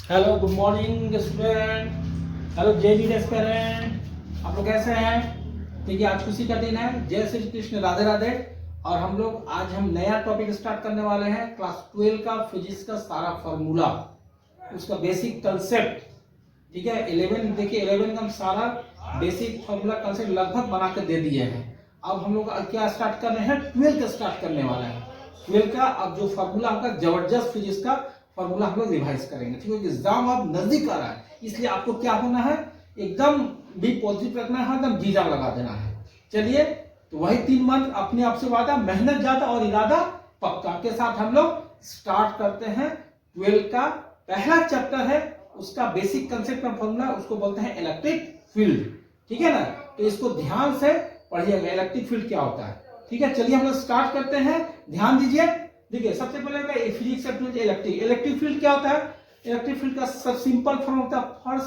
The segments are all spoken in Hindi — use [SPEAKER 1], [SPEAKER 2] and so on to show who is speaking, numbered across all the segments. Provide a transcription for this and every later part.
[SPEAKER 1] Hello good morning student. Hello JD aspirant, आप लोग कैसे हैं? देखिए आज खुशी का दिन है। जय श्री कृष्ण, राधे राधे। और हम लोग आज हम नया टॉपिक स्टार्ट करने वाले हैं। क्लास 12 का फिजिक्स का सारा फॉर्मूला, उसका बेसिक कंसेप्ट। ठीक है, 11 देखिए 11 का हम सारा बेसिक फॉर्मूला कंसेप्ट लगभग बना कर दे दिए हैं। अब हम लोग क्या स्टार्ट कर रहे हैं? 12 का स्टार्ट करने वाला है। 12 का अब जो फॉर्मूला होगा जबरदस्त फिजिक्स का फॉर्मूला हम लोग रिवाइज करेंगे। ठीक है, एग्जाम अब नजदीक आ रहा है, इसलिए आपको क्या होना है, एकदम भी पॉजिटिव रखना है, एकदम जीजा लगा देना है। चलिए, तो वही 3 मंथ अपने आप से वादा, मेहनत ज्यादा और इरादा पक्का के साथ हम लोग स्टार्ट करते हैं। 12 का पहला चैप्टर है, उसका बेसिक कंसेप्ट का फॉर्मूला, उसको बोलते हैं इलेक्ट्रिक फील्ड। ठीक है ना, तो इसको ध्यान से पढ़िएगा, इलेक्ट्रिक फील्ड क्या होता है। ठीक है, चलिए हम लोग स्टार्ट करते हैं, ध्यान दीजिए। देखिए सबसे पहले फिजिक्स इलेक्ट्रिक फील्ड क्या होता है? इलेक्ट्रिक फील्ड का सब सिंपल फॉर्म होता है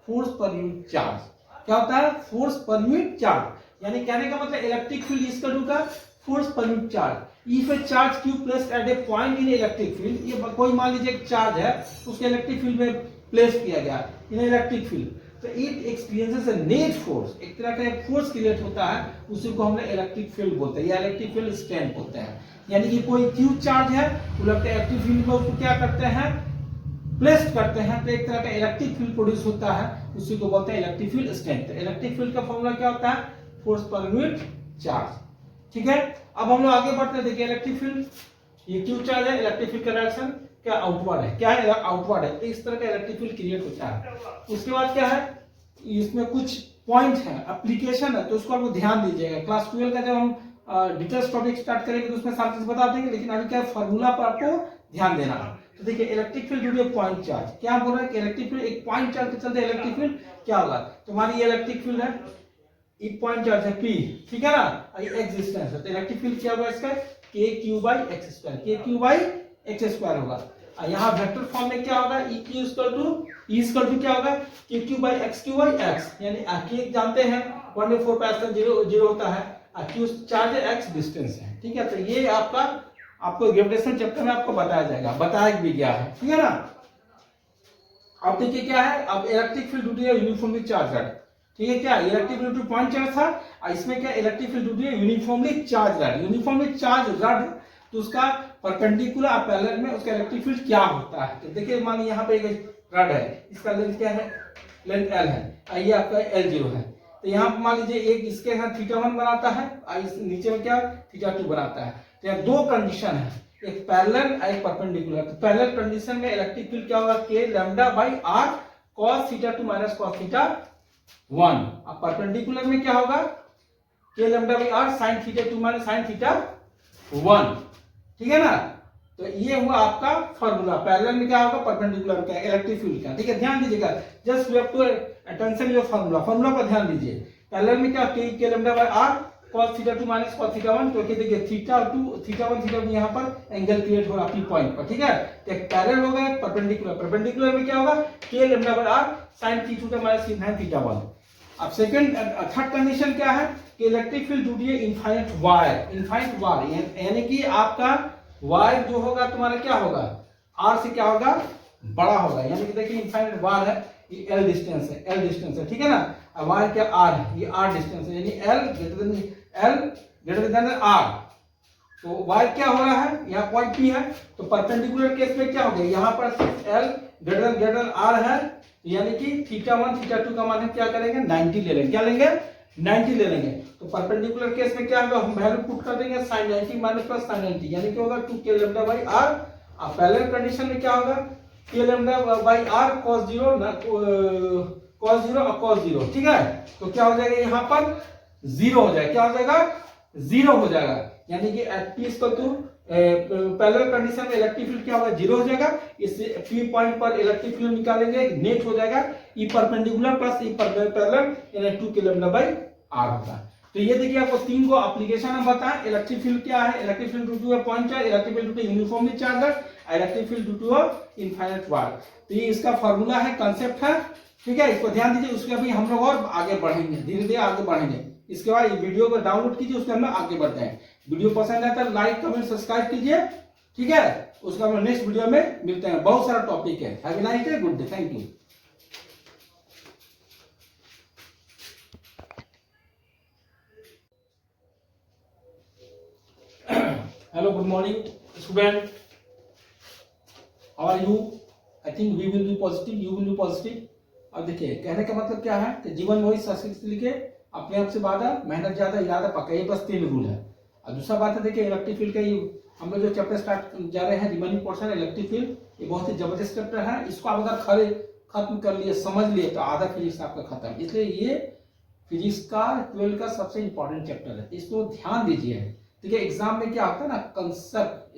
[SPEAKER 1] फोर्स पर यूनिट चार्ज। क्या होता है? Force per unit charge. यानी कहने का मतलब electric field is equal to force per unit charge. If a charge q placed at a point in electric field, ये कोई मान लीजिए एक चार्ज है, उसके इलेक्ट्रिक फील्ड में प्लेस किया गया इन इलेक्ट्रिक फील्ड, तो it experiences a net force, एक तरह का एक फोर्स क्रिएट होता है, उसी को हमने इलेक्ट्रिक फील्ड बोलते हैं या इलेक्ट्रिक फील्ड स्ट्रेंथ बोलते हैं। यानी कि कोई क्यू चार्ज है, इलेक्ट्रिक फील्ड में उसको क्या करते हैं? प्लेस करते हैं, तो एक तरह का इलेक्ट्रिक फील्ड प्रोड्यूस होता है, उसी को बोलते हैं electric field strength. Electric field का फॉर्मूला क्या होता है? Force per unit charge. ठीक है, अब हम लोग आगे बढ़ते हैं। देखिए इलेक्ट्रिक फील्ड, ये क्यू चार्ज है, इलेक्ट्रिक फील्ड का डायरेक्शन क्या आउटवर्ड है, क्या है? आउटवर्ड है, तो इस तरह का इलेक्ट्रिक फील्ड क्रिएट होता है। उसके बाद क्या है, इसमें कुछ पॉइंट है, एप्लीकेशन है, तो उसको आप ध्यान दीजिएगा। क्लास 12 का जब हम डिटेल्स टॉपिक स्टार्ट करेंगे तो उसमें सारी चीज बता देंगे, लेकिन अभी क्या फॉर्मूला पर आपको ध्यान देना है। तो देखिए electric field due to point charge, क्या बोल रहा है कि इलेक्ट्रिक फील्ड एक पॉइंट चार्ज के चलते इलेक्ट्रिक फील्ड क्या होगा? तुम्हारी ये इलेक्ट्रिक फील्ड है, एक पॉइंट चार्ज है P, ठीक है ना, एक्स डिस्टेंस है, तो इलेक्ट्रिक फील्ड क्या होगा इसका? KQ/x², KQ/x² होगा। यहाँ वेक्टर फॉर्म में क्या होगा? E क्या होगा? KQ/x/x, यानी K जानते हैं 1/4 होता है, Q चार्ज है, x डिस्टेंस है। ठीक है, तो ये आपको ग्रेविटेशन चैप्टर में आपको बताया जाएगा, बताया भी गया है। ठीक है ना। अब देखिए क्या है, अब electric field due to uniformly charge. ठीक है, क्या electric field due to point charge था, इसमें क्या electric field due to uniformly charge rod. Uniformly charge rod, तो उसका परपेंडिकुलर और पैरेलल में उसका इलेक्ट्रिक फील्ड क्या होता है? तो देखिए मान यहाँ पे एक रड है, इसका लेंथ क्या है? लेंथ L है, ये आपका L0 है। तो यहाँ मान लीजिए एक इसके साथ θ1 बनाता है, इस नीचे में क्या θ2 बनाता है। तो यहाँ दो कंडीशन है, एक पैरेलल और एक परपेंडिकुलर। तो पैरेलल कंडीशन में इलेक्ट्रिक फील्ड क्या होगा? K λ/r cos θ2 - cos θ1। अब परपेंडिकुलर में क्या होगा? K λ/r sin θ2 - sin θ1। ठीक है ना, तो ये हुआ आपका फॉर्मूला। पैरेलल में क्या होगा? परपेंडिकुलर का इलेक्ट्रिक फील्ड का। ठीक है, ध्यान दीजिएगा, just we have to attention your formula पर ध्यान दीजिए। पैरेलल में क्या K λ/r cos θ2 - cos θ1, तो देखिए θ2 θ1 यहाँ पर एंगल क्रिएट हो रहा है पॉइंट पर। ठीक है, तो एक पैरेलल होगा, एक परपेंडिकुलर। परपेंडिकुलर में क्या होगा? K λ/r sin θ2 - sin θ1। अब सेकंड थर्ड कंडीशन क्या है कि electric field due to infinite wire, यानी कि आपका वायर जो होगा तुम्हारा क्या होगा? R से क्या होगा? बड़ा होगा। यानी कि देखिए इनफाइनाइट वायर है, ये L डिस्टेंस है, ठीक है ना। अब वायर क्या R है, ये R डिस्टेंस है, यानी L ग्रेटर देन R। तो वायर क्या हो रहा है? यहाँ पॉइंट P है, तो परपेंडिकुलर केस में क्या हो गया? यहाँ पर L ग्रेटर R है, यानी कि θ1 θ2 का मान हम क्या करेंगे? 90 ले लेंगे। क्या लेंगे? 90 ले लेंगे। तो परपेंडिकुलर केस में क्या होगा? हम वैल्यू पुट कर देंगे sin 90 - plus sin 90, यानी क्या होगा? 2K λ/r। अब पैरेलल कंडीशन में क्या होगा? K λ/r cos 0 और cos 0। ठीक है, तो क्या हो जाएगा? यहाँ पर 0 हो जाएगा। क्या हो जाएगा? 0 हो जाएगा, यानी कि एट P = पैरेलल कंडीशन में इलेक्ट्रिक फील्ड क्या होगा? 0 हो जाएगा। इस P पॉइंट पर इलेक्ट्रिक फील्ड निकालेंगे, नेट हो जाएगा E perpendicular plus E parallel, यानी 2K λ/r होगा। तो ये देखिए आपको 3 को एप्लीकेशन हम बताएं। इलेक्ट्रिक फील्ड क्या है? Electric field due to a point charge, electric field due to uniformly charge, electric field due to a infinite wire. तो ये इसका फॉर्मूला है, कांसेप्ट है। ठीक है, इसको ध्यान दीजिए। उसके अभी हम लोग और आगे बढ़ेंगे, धीरे धीरे आगे बढ़ेंगे। इसके बाद वीडियो को डाउनलोड कीजिए, उसके हम लोग आगे बढ़ते हैं। वीडियो पसंद आए तो लाइक कमेंट सब्सक्राइब कीजिए। ठीक है, उसका हम नेक्स्ट वीडियो में मिलते हैं। बहुत सारा टॉपिक है। Have a nice day, good day, thank you. Hello, good morning student, how are you? I think we will be positive, you will be positive. अब देखिए, कहने का मतलब क्या है कि जीवन में वही सक्सेस लिखे, अपने आप से वादा, मेहनत ज्यादा, इरादा पक्का, ये बस 3 रूल है। और दूसरा बात है, देखिए इलेक्ट्रिक फील्ड का ये हम लोग जो चैप्टर स्टार्ट जा रहे हैं, रिमेनिंग पोर्शन इलेक्ट्रिक फील्ड, ये बहुत ही जबरदस्त चैप्टर है। इसको आप अगर खत्म कर लिए, समझ लिए, तो आधा फिजिक्स आपका खत्म। इसलिए ये फिजिक्स का 12 का सबसे इंपॉर्टेंट चैप्टर है, इसको ध्यान दीजिए। देखिए एग्जाम में क्या होता है ना, कंसेप्ट,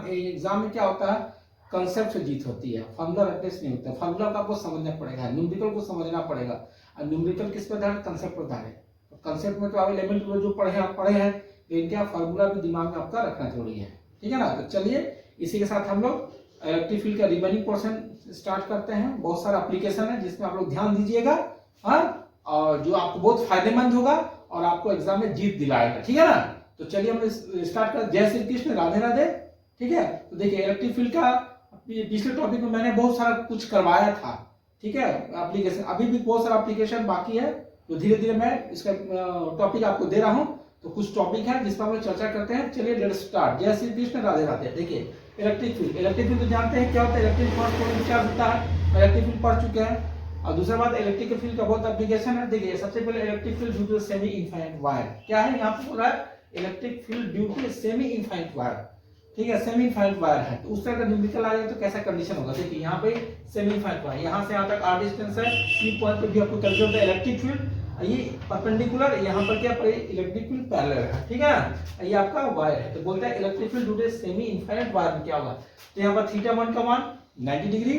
[SPEAKER 1] एग्जाम में क्या होता है, कंसेप्ट से जीत होती है, फॉर्मूला रटनेस नहीं होता है। फॉर्मूला को आपको समझना पड़ेगा, न्यूमेरिकल को समझना पड़ेगा। और न्यूमेरिकल किस पर आधारित, कंसेप्ट पर आधारित। कंसेप्ट में तो आप 11 12 जो पढ़े हैं, लेकिन क्या फॉर्मूला भी दिमाग में आपका रखना जरूरी है, ठीक है ना। तो चलिए इसी के साथ हम लोग इलेक्ट्रिक फील्ड का रिमेनिंग पोर्शन स्टार्ट करते हैं। बहुत सारा एप्लीकेशन है जिसमें आप लोग ध्यान दीजिएगा, हाँ, और जो आपको बहुत फायदेमंद होगा और आपको एग्जाम में जीत दिलाएगा, ठीक है ना। तो चलिए हम स्टार्ट कर। जय श्री कृष्ण, राधे राधे, ठीक है। तो देखिए इलेक्ट्रिक फील्ड का पिछले टॉपिक में मैंने बहुत सारा कुछ करवाया था, ठीक है, एप्लीकेशन। अभी भी बहुत सारा एप्लीकेशन बाकी है, तो धीरे धीरे मैं इसका टॉपिक आपको दे रहा हूँ। तो कुछ टॉपिक है जिस पर हम लोग चर्चा करते हैं। चलिए लेट्स स्टार्ट। जय श्री कृष्ण, राधे राधे। देखिए इलेक्ट्रिक फील्ड तो जानते हैं क्या होता है, इलेक्ट्रिक फील्ड चार्ज होता है, इलेक्ट्रिक फील्ड पढ़ चुके हैं। और दूसरा बात, इलेक्ट्रिक फील्ड का बहुत एप्लीकेशन है। देखिए सबसे पहले electric field due to semi infinite wire, क्या है यहाँ पे बोल रहा है, electric field due to semi infinite wire, ठीक है, सेमी इनफाइनाइट वायर है। तो उस तरह का न्यूमेरिकल आ जाए तो कैसा कंडीशन होगा। देखिए यहाँ पे सेमी इनफाइनाइट वायर, यहाँ से यहाँ तक r डिस्टेंस है, सी पॉइंट पे भी आपको कैलकुलेट होता है इलेक्ट्रिक फील्ड। ये परपेंडिकुलर, यहाँ पर क्या इलेक्ट्रिक फील्ड पैरेलल है, ठीक है, ये आपका वायर है। तो बोलता है electric field due to semi infinite wire में क्या होगा। तो यहाँ पर θ1 का मान 90 डिग्री।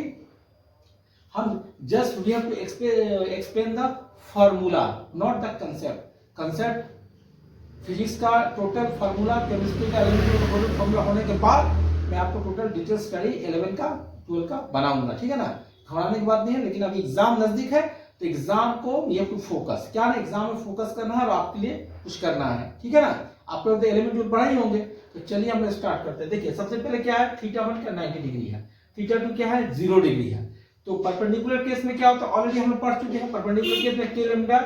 [SPEAKER 1] हम just we have to explain the formula, not the concept. Concept physics का टोटल फार्मूला, केमिस्ट्री का एलिमेंट टोटल फार्मूला होने के बाद मैं आपको टोटल डिटेल स्टडी 11 का 12 का बनाऊंगा, ठीक है ना। घबराने की बात नहीं है, लेकिन अभी एग्जाम नजदीक है तो एग्जाम को ये टू फोकस, क्या ना, एग्जाम में फोकस करना है और आपके लिए कुछ करना है, ठीक है ना। आप लोग तो एलिमेंट जो पढ़ाई होंगे। तो चलिए हम स्टार्ट करते हैं। देखिए सबसे पहले क्या है, θ1 का 90 डिग्री है, θ2 क्या है 0 डिग्री है। तो परपेंडिकुलर केस में क्या होता है, ऑलरेडी हम लोग पढ़ चुके हैं। परपेंडिकुलर केस में k lambda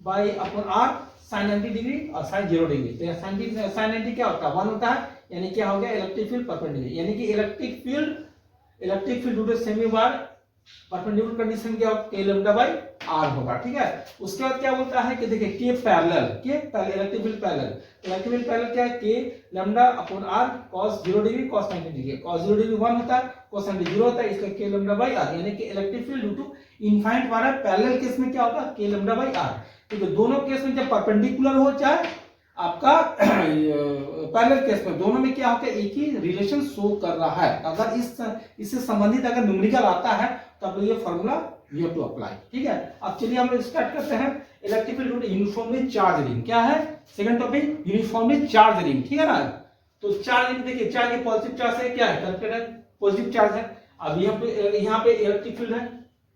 [SPEAKER 1] by upon r sin 90 degree और sin 0 डिग्री। तो sin 90 क्या होता है, 1 होता है, यानी क्या हो गया इलेक्ट्रिक फील्ड परपेंडिकुलर, यानी कि electric field due to semi wire perpendicular condition क्या होगा, k लैम्डा बाय r होगा, ठीक है। उसके बाद क्या बोलता है कि देखिए k parallel electric field parallel क्या है, k lambda upon r cos 0 degree cos 90 degree. cos 0 degree 1 होता है, cos 90 0 होता है, इसलिए k लैम्डा बाय r, यानी कि electric field due to infinite wire parallel case में क्या होगा, k लैम्डा बाय r। तो दोनों केस में जब परपेंडिकुलर हो चाहे आपका पैरेलल केस में, दोनों में क्या होता है, एक ही रिलेशन शो कर रहा है। अगर इससे संबंधित अगर न्यूमेरिकल आता है तब ये formula we have to apply, ठीक है। अब चलिए हम स्टार्ट करते हैं। Electric field uniformly charge ring, क्या है second topic, uniformly charge ring, ठीक है ना। तो चार्ज रिंग देखिए, चार्ज ये पॉजिटिव चार्ज है, क्या है कनेक्टेड पॉजिटिव चार्ज है। अब यहाँ पे इलेक्ट्रिक फील्ड है,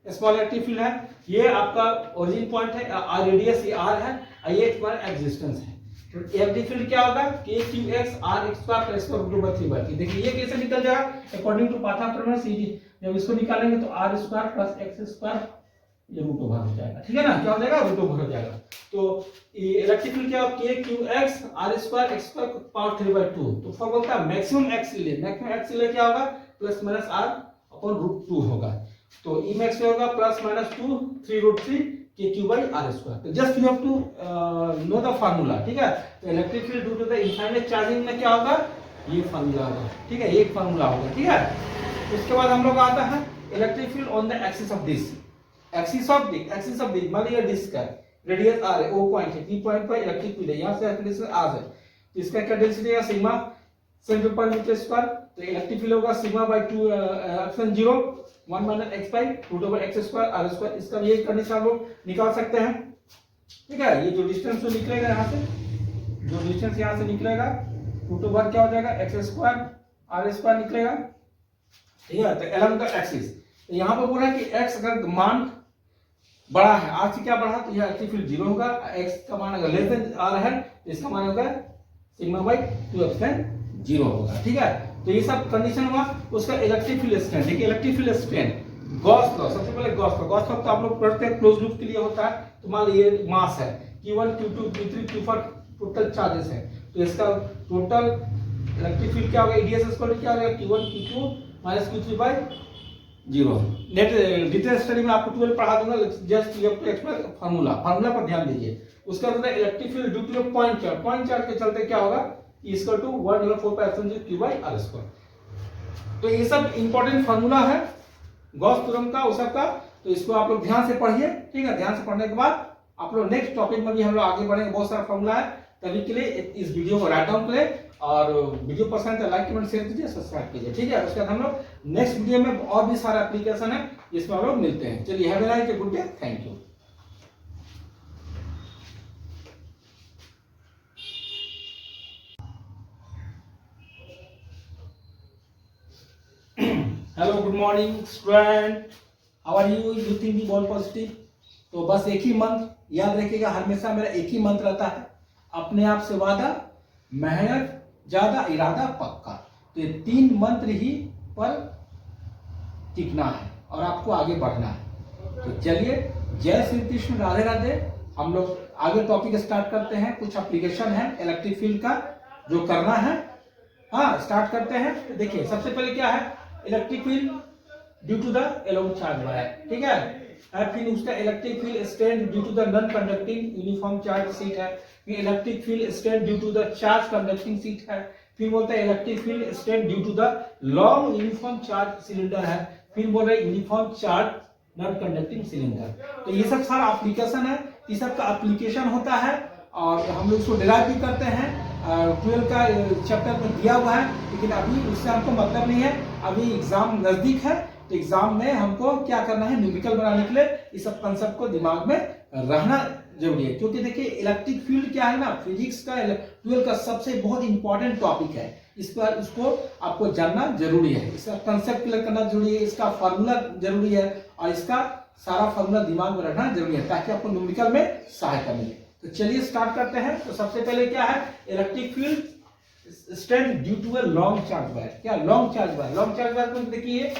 [SPEAKER 1] स्मॉल इलेक्ट्रिक फील्ड है, ये आपका ओरिजिन पॉइंट है, रेडियस ये r है, ये तुम्हारा एक्सिस्टेंस है। तो इलेक्ट्रिक फील्ड क्या होगा, kqx r² देखिए ये कैसे निकल जाएगा, अकॉर्डिंग टू पाइथागोरस सीरीज, जब इसको निकालेंगे तो r² x² ये रूट ओवर हो जाएगा, ठीक है ना, क्या हो जाएगा रूट ओवर हो जाएगा। तो इलेक्ट्रिक फील्ड क्या होगा, kqx r² x² पावर 3/2। तो फॉर्मूला क्या, मैक्सिमम x ले क्या होगा, प्लस माइनस r अपॉन √2 होगा। तो E max में होगा plus minus 2 3√3 kq by r²। तो just you have to know the formula, ठीक है। तो electric field due to the infinite charging में क्या होगा, ये फार्मूला होगा, ठीक है, एक फार्मूला होगा, ठीक है। उसके बाद हम लोग आता है electric field on the axis of disc, मान लीजिए डिस्क का रेडियस r है, O पॉइंट है, P पॉइंट पर इलेक्ट्रिक फील्ड है, यहां से एक्सिस r है, तो इसका क्या डेंसिटी है sigma centre per metre square. तो इलेक्ट्रिक फील्ड होगा sigma by 2 option 0 1 minus x by root over x square r square. इसका ये कंडीशन हम लोग निकाल सकते हैं, ठीक है। ये जो डिस्टेंस जो निकलेगा यहाँ से, जो डिस्टेंस यहाँ से निकलेगा रूट ओवर क्या हो जाएगा x स्क्वायर r स्क्वायर निकलेगा, ठीक है। तो along द एक्सिस, तो यहाँ पर बोल रहा है कि x अगर मान बड़ा है, r से क्या बड़ा है, तो यह इलेक्ट्रिक फील्ड 0 होगा। x का मान अगर लेस देन r है तो इसका मान होगा सिग्मा बाई 2 एप्सिलॉन 0 होगा, ठीक है। तो ये सब कंडीशन हुआ। उसका इलेक्ट्रिक फील्ड स्ट्रेंथ, देखिए electric field strength Gauss law, सबसे पहले गॉस लॉ तो आप लोग पढ़ते हैं क्लोज लूप के लिए होता है। तो मान लीजिए मास है Q1 Q2 Q3 Q4 total charges है, तो इसका टोटल इलेक्ट्रिक फील्ड क्या होगा, EDS स्क्वायर क्या होगा Q1 Q2 - Q3 by 0। Net detail study में आपको 12 पढ़ा दूंगा, just you have to explain formula पर ध्यान दीजिए। उसका मतलब electric field due to point charge के चलते क्या होगा, E = 1/4πε0 Q/r²। तो ये सब इंपॉर्टेंट फार्मूला है गॉस थ्योरम का, उस सब का, तो इसको आप लोग ध्यान से पढ़िए, ठीक है। ध्यान से पढ़ने के बाद आप लोग नेक्स्ट टॉपिक में भी हम लोग आगे बढ़ेंगे, बहुत सारा फार्मूला है। तभी के लिए इस वीडियो को राइट डाउन करें, और वीडियो पसंद है लाइक कमेंट शेयर कीजिए, सब्सक्राइब कीजिए, ठीक है। उसके बाद हम लोग नेक्स्ट वीडियो में और भी सारा एप्लीकेशन है जिसमें हम लोग मिलते हैं। चलिए, have a nice day, good day, thank you. Hello, good morning student, how are you? You think be ball positive. तो बस एक ही मंत्र याद रखिएगा, हमेशा मेरा एक ही मंत्र रहता है, अपने आप से वादा, मेहनत ज्यादा, इरादा पक्का। तो ये 3 मंत्र ही पर टिकना है और आपको आगे बढ़ना है। तो चलिए, जय श्री कृष्ण, राधे राधे। हम लोग आगे टॉपिक स्टार्ट करते हैं। कुछ एप्लीकेशन है इलेक्ट्रिक फील्ड का जो करना है। हाँ, स्टार्ट करते हैं। तो देखिए, सबसे पहले क्या है, electric field due to the along charge wire, ठीक है। फिर उसका electric field strength due to the non conducting uniform charge sheet है। फिर electric field strength due to the charge conducting sheet है। फिर बोलते हैं electric field strength due to the long uniform charge cylinder है। फिर बोल रहे uniform charge non conducting cylinder. तो ये सब सारा एप्लीकेशन है, ये सब का एप्लीकेशन होता है और हम लोग इसको डिराइव भी करते हैं। 12 का चैप्टर में दिया हुआ है, लेकिन अभी उससे हमको मतलब नहीं है, अभी एग्जाम नजदीक है। तो एग्जाम में हमको क्या करना है, न्यूमेरिकल बनाने के लिए इस सब कंसेप्ट को दिमाग में रहना जरूरी है। क्योंकि देखिए, इलेक्ट्रिक फील्ड क्या है ना, फिजिक्स का 12 का सबसे बहुत इंपॉर्टेंट टॉपिक है। इस पर उसको आपको जानना जरूरी है, इसका कंसेप्ट क्लियर करना जरूरी है, इसका फार्मूला जरूरी है, और इसका सारा फार्मूला दिमाग में रखना जरूरी है, ताकि आपको न्यूमेरिकल में सहायता मिले। तो चलिए स्टार्ट करते हैं। तो सबसे पहले क्या है, electric field strength due to a long charge wire. क्या long charge wire, long charge wire को देखिए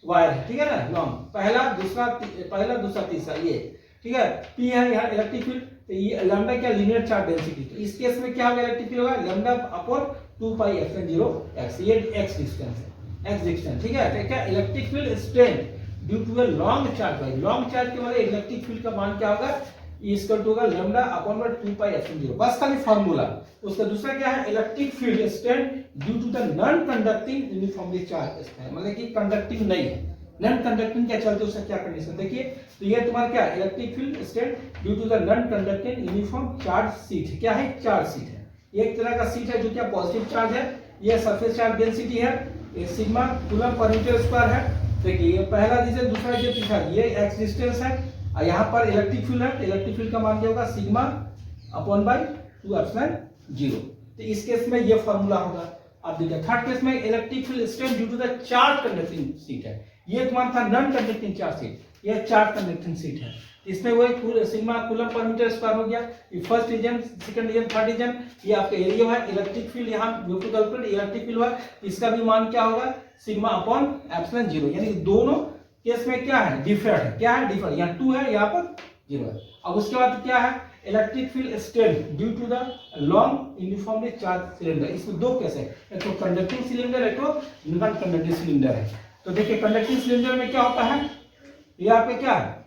[SPEAKER 1] वायर है, ठीक है ना, लॉन्ग, पहला दूसरा तीसरा, ये ठीक है। पी है यहाँ इलेक्ट्रिक फील्ड, तो ये लैम्डा क्या, लीनियर चार्ज डेंसिटी। तो इस केस में क्या होगा, इलेक्ट्रिक फील्ड होगा लैम्डा अपॉन 2πε0x, ये x डिस्टेंस है, x डिस्टेंस, ठीक है। तो क्या electric field strength due to a long charge wire, long charge के वाले इलेक्ट्रिक फील्ड का मान क्या होगा, इक्वल टू होगा लैम्डा अपॉन 2πε0, बस खाली फार्मूला। उसका दूसरा क्या है, electric field strength due to the non conducting uniformly charge, मतलब कि कंडक्टिंग नहीं है, नॉन कंडक्टिंग क्या चलते उसका क्या कंडीशन देखिए। तो ये तुम्हारा क्या, electric field strength due to the non conducting uniform charge sheet, क्या है, चार्ज शीट है। ये एक तरह का शीट है जो क्या पॉजिटिव चार्ज है, ये सरफेस चार्ज डेंसिटी है, ये sigma coulomb per metre square है। देखिए, ये पहला डिजिट, दूसरा ये तीसरा, ये x डिस्टेंस है, और यहाँ पर इलेक्ट्रिक फील्ड है, इलेक्ट्रिक फील्ड का मान क्या होगा, सिग्मा अपॉन बाई 2ε0। तो इस केस में ये फार्मूला होगा। अब देखिए, थर्ड केस में electric field strength due to the charge conducting sheet है, ये तुम्हारा था नॉन कंडक्टिंग चार्ज शीट, ये चार्ज कंडक्टिंग शीट है। इसमें वही sigma coulomb per metre square हो गया। ये first region, second region, third region, ये आपका एरिया है। इलेक्ट्रिक फील्ड यहाँ इलेक्ट्रिक फील्ड है, इसका भी मान क्या होगा, सिग्मा अपॉन ε0, यानी दोनों केस में क्या है, डिफरेंट है, क्या है, डिफरेंट, यहाँ 2 है, यहाँ पर 0 है। अब उसके बाद क्या है, electric field strength due to the long uniformly charge cylinder. इसमें दो केस है, एक तो कंडक्टिंग सिलेंडर, एक तो नॉन कंडक्टिंग सिलेंडर है। तो देखिए, कंडक्टिंग सिलेंडर में क्या होता है, ये आपके क्या है,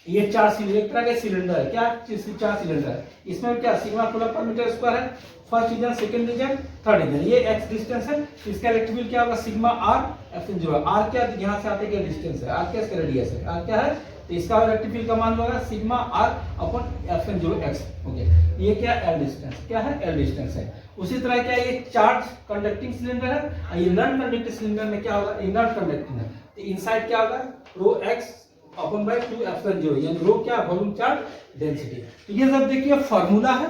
[SPEAKER 1] ये 4 सिलेंडर, एक तरह के सिलेंडर है, क्या 4 सिलेंडर है। इसमें क्या, sigma coulomb per metre square है, first region, second region, third region, ये x डिस्टेंस है। इसका इलेक्ट्रिक फील्ड क्या होगा, सिग्मा r ε0, r क्या यहाँ से आते क्या डिस्टेंस है, r क्या इसका रेडियस है, r क्या है, तो इसका इलेक्ट्रिक फील्ड का मान होगा सिग्मा r अपॉन ε0x हो गया। ये क्या l डिस्टेंस, क्या है, l डिस्टेंस है। उसी तरह क्या, ये चार्ज कंडक्टिंग सिलेंडर है, और ये नॉन कंडक्टिंग सिलेंडर में क्या होगा, नॉन कंडक्टिंग है, तो इनसाइड क्या होगा, रो x अपॉन बाय 2ε0, यानी रो क्या, वॉल्यूम चार्ज डेंसिटी। तो ये सब देखिए फार्मूला है,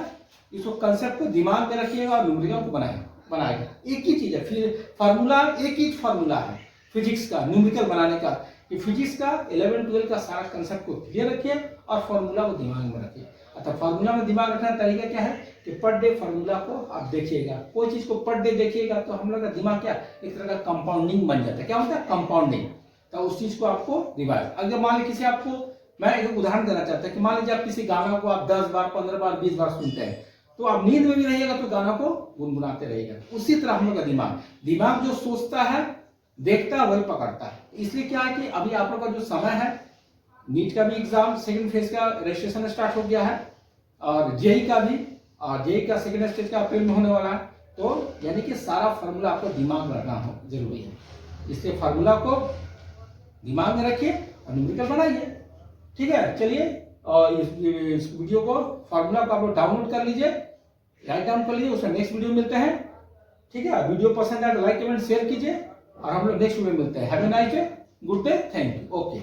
[SPEAKER 1] इसको कंसेप्ट को दिमाग में रखिएगा और न्यूमेरिकल को बनाएगा। एक ही चीज है, फिर फार्मूला एक ही फार्मूला है फिजिक्स का, न्यूमेरिकल बनाने का। कि फिजिक्स का 11 12 का सारा कंसेप्ट को क्लियर रखिए और फार्मूला को दिमाग में रखिए। अतः फार्मूला में दिमाग रखने का तरीका क्या है कि पर डे फार्मूला को आप देखिएगा, कोई चीज को पर डे देखिएगा तो हम लोग का दिमाग क्या एक तरह का कंपाउंडिंग बन जाता है। क्या होता है? कंपाउंडिंग। तो उस चीज को आपको रिवाइज, अगर मान लीजिए किसी आपको, मैं एक उदाहरण देना चाहता हूँ कि मान लीजिए आप किसी गाना को आप 10 बार 15 बार 20 बार सुनते हैं, तो आप नींद में भी रहिएगा तो गाना को गुनगुनाते रहिएगा। उसी तरह हम लोग का दिमाग जो सोचता है देखता है वही पकड़ता है। इसलिए क्या है कि अभी आप लोग का जो समय है, नीट का भी एग्जाम सेकंड फेज का रजिस्ट्रेशन स्टार्ट हो गया है और जेई का भी, और जेई का सेकंड स्टेज का अप्रैल में होने वाला है। तो यानी कि सारा फार्मूला आपको दिमाग में रखना हो जरूरी है, इसलिए फार्मूला को दिमाग में रखिए और न्यूमेरिकल बनाइए। ठीक है, चलिए और इस वीडियो को फार्मूला को आप लोग डाउनलोड कर लीजिए, राइट डाउन कर लीजिए, उसका नेक्स्ट वीडियो मिलते हैं। ठीक है, वीडियो पसंद आए तो लाइक कमेंट शेयर कीजिए और हम लोग नेक्स्ट वीडियो में मिलते हैं। Have a nice day, good day, thank you, okay.